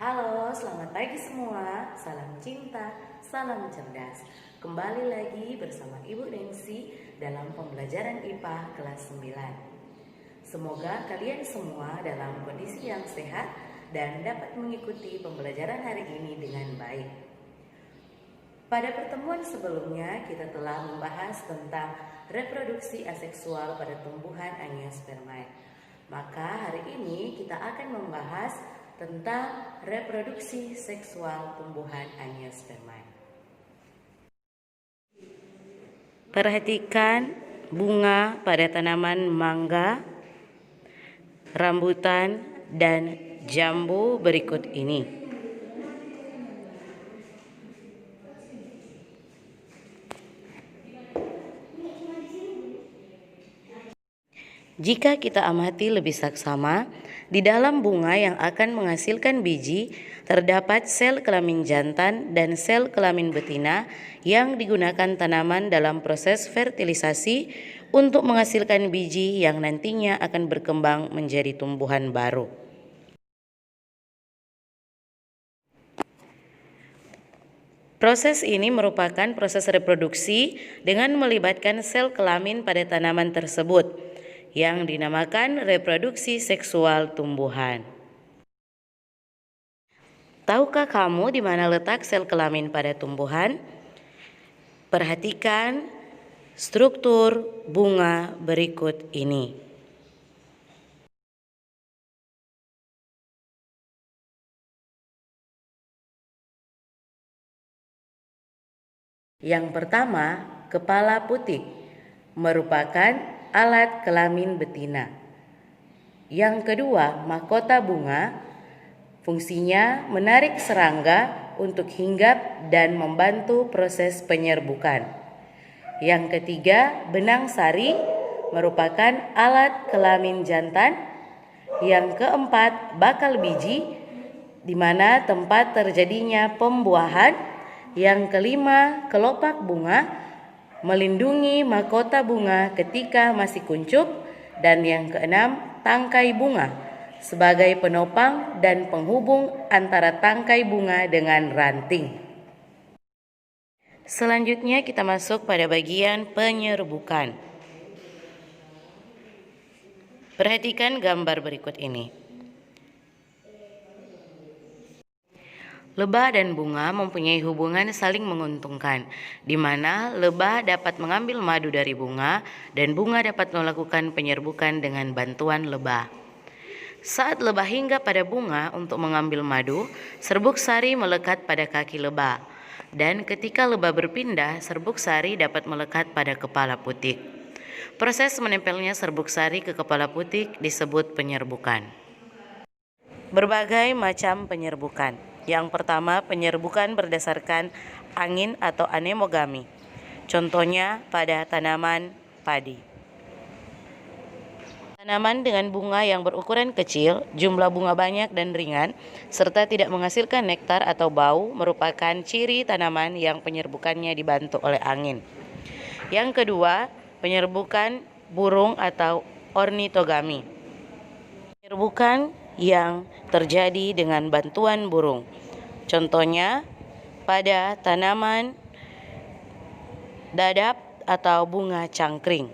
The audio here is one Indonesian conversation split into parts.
Halo, selamat pagi semua. Salam cinta, salam cerdas. Kembali lagi bersama Ibu Nengsi dalam pembelajaran IPA kelas 9. Semoga kalian semua dalam kondisi yang sehat dan dapat mengikuti pembelajaran hari ini dengan baik. Pada pertemuan sebelumnya kita telah membahas tentang reproduksi aseksual pada tumbuhan Angiospermae. Maka hari ini kita akan membahas tentang reproduksi seksual tumbuhan Angiospermae. Perhatikan bunga pada tanaman mangga, rambutan, dan jambu berikut ini. Jika kita amati lebih saksama, di dalam bunga yang akan menghasilkan biji terdapat sel kelamin jantan dan sel kelamin betina yang digunakan tanaman dalam proses fertilisasi untuk menghasilkan biji yang nantinya akan berkembang menjadi tumbuhan baru. Proses ini merupakan proses reproduksi dengan melibatkan sel kelamin pada tanaman tersebut, yang dinamakan reproduksi seksual tumbuhan. Tahukah kamu di mana letak sel kelamin pada tumbuhan? Perhatikan struktur bunga berikut ini. Yang pertama, kepala putih merupakan alat kelamin betina. Yang kedua, mahkota bunga, fungsinya menarik serangga untuk hinggap dan membantu proses penyerbukan. Yang ketiga, benang sari merupakan alat kelamin jantan. Yang keempat, bakal biji, di mana tempat terjadinya pembuahan. Yang kelima, kelopak bunga, melindungi mahkota bunga ketika masih kuncup. Dan yang keenam, tangkai bunga sebagai penopang dan penghubung antara tangkai bunga dengan ranting. Selanjutnya kita masuk pada bagian penyerbukan. Perhatikan gambar berikut ini. Lebah dan bunga mempunyai hubungan saling menguntungkan, di mana lebah dapat mengambil madu dari bunga dan bunga dapat melakukan penyerbukan dengan bantuan lebah. Saat lebah hinggap pada bunga untuk mengambil madu, serbuk sari melekat pada kaki lebah. Dan ketika lebah berpindah, serbuk sari dapat melekat pada kepala putik. Proses menempelnya serbuk sari ke kepala putik disebut penyerbukan. Berbagai macam penyerbukan. Yang pertama, penyerbukan berdasarkan angin atau anemogami. Contohnya pada tanaman padi. Tanaman dengan bunga yang berukuran kecil, jumlah bunga banyak dan ringan, serta tidak menghasilkan nektar atau bau merupakan ciri tanaman yang penyerbukannya dibantu oleh angin. Yang kedua, penyerbukan burung atau ornitogami. Penyerbukan yang terjadi dengan bantuan burung. Contohnya pada tanaman dadap atau bunga cangkring.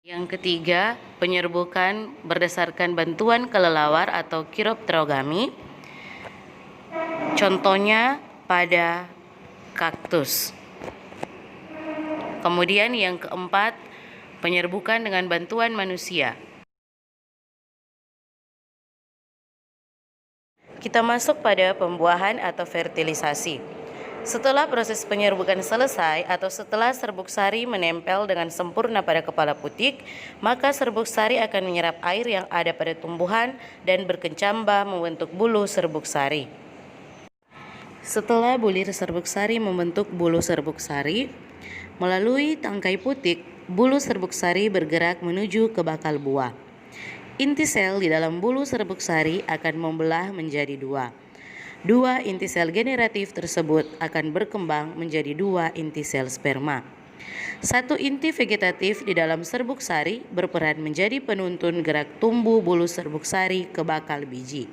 Yang ketiga, penyerbukan berdasarkan bantuan kelelawar atau kiropterogami. Contohnya pada kaktus. Kemudian yang keempat, penyerbukan dengan bantuan manusia. Kita masuk pada pembuahan atau fertilisasi. Setelah proses penyerbukan selesai atau setelah serbuk sari menempel dengan sempurna pada kepala putik, maka serbuk sari akan menyerap air yang ada pada tumbuhan dan berkecambah membentuk bulu serbuk sari. Setelah bulir serbuk sari membentuk bulu serbuk sari, melalui tangkai putik, bulu serbuk sari bergerak menuju ke bakal buah. Inti sel di dalam bulu serbuk sari akan membelah menjadi dua. Dua inti sel generatif tersebut akan berkembang menjadi dua inti sel sperma. Satu inti vegetatif di dalam serbuk sari berperan menjadi penuntun gerak tumbuh bulu serbuk sari ke bakal biji.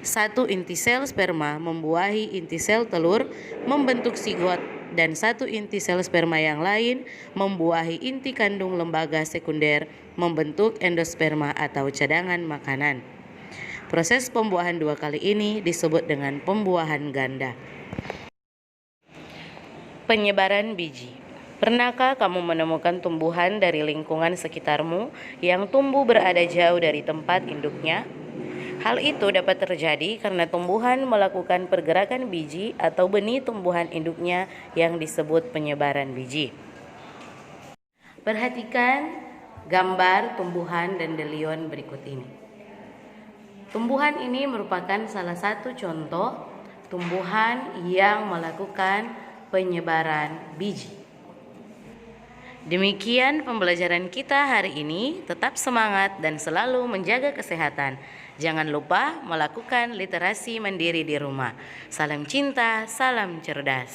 Satu inti sel sperma membuahi inti sel telur membentuk sigot, dan satu inti sel sperma yang lain membuahi inti kandung lembaga sekunder membentuk endosperma atau cadangan makanan. Proses pembuahan dua kali ini disebut dengan pembuahan ganda. Penyebaran biji. Pernahkah kamu menemukan tumbuhan dari lingkungan sekitarmu yang tumbuh berada jauh dari tempat induknya? Hal itu dapat terjadi karena tumbuhan melakukan pergerakan biji atau benih tumbuhan induknya yang disebut penyebaran biji. Perhatikan gambar tumbuhan dandelion berikut ini. Tumbuhan ini merupakan salah satu contoh tumbuhan yang melakukan penyebaran biji. Demikian pembelajaran kita hari ini. Tetap semangat dan selalu menjaga kesehatan. Jangan lupa melakukan literasi mandiri di rumah. Salam cinta, salam cerdas.